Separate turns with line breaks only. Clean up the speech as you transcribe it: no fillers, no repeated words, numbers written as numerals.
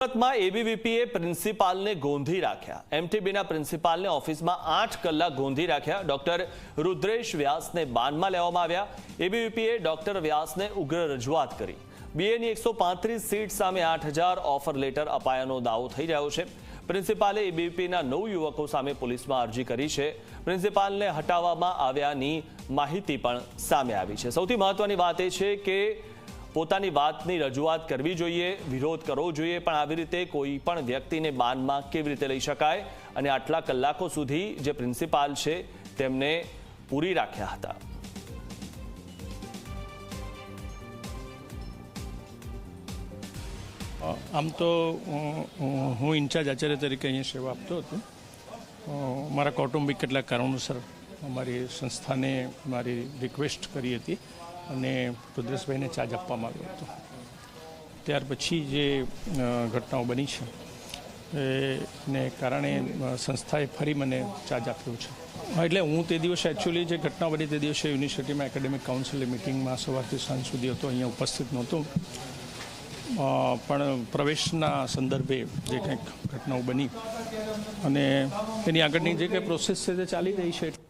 સુરતમાં એબીવીપીએ પ્રિન્સિપાલને ગોંધી રાખ્યા। એમટીબીના પ્રિન્સિપાલને ઓફિસમાં 8 કલાક ગોંધી રાખ્યા। ડોક્ટર રુદ્રેશ વ્યાસને બાનમાં લેવામાં આવ્યા। એબીવીપીએ ડોક્ટર વ્યાસને ઉગ્ર રજૂઆત કરી। બીએની 135 સીટ સામે 8000 ઓફર લેટર અપાયાનો દાવો થઈ રહ્યો છે। પ્રિન્સિપાલે એબીવીપીના 9 યુવકો સામે પોલીસમાં અરજી કરી છે। પ્રિન્સિપાલને હટાવવામાં આવ્યાની માહિતી પણ સામે આવી છે। સૌથી મહત્વની વાત એ છે કે પોતાની વાતની રજૂઆત કરવી જોઈએ, વિરોધ કરવો જોઈએ, પણ આવી રીતે કોઈ પણ વ્યક્તિને બાનમાં કેવી રીતે લઈ શકાય અને આટલા કલાકો સુધી જે પ્રિન્સિપાલ છે તેમને પૂરી રાખ્યા હતા।
આમ તો હું ઇન્ચાર્જ આચાર્ય તરીકે અહીંયા સેવા આપતો હતો। મારા કૌટુંબિક કેટલાક કારણોસર અમારી સંસ્થાને મારી રિક્વેસ્ટ કરી હતી અને રુદ્રેશભાઈને ચાર્જ આપવામાં આવ્યો હતો। ત્યાર પછી જે ઘટનાઓ બની છે એને કારણે સંસ્થાએ ફરી મને ચાર્જ આપ્યો છે। એટલે હું તે દિવસે એકચ્યુઅલી જે ઘટના બની તે દિવસે યુનિવર્સિટીમાં એકેડેમિક કાઉન્સિલની મિટિંગમાં સવારથી સાંજ સુધી હતો, અહીંયા ઉપસ્થિત નહોતો। પણ પ્રવેશના સંદર્ભે જે કંઈક ઘટનાઓ બની અને તેની આગળની જે કંઈ પ્રોસેસ છે તે ચાલી રહી છે।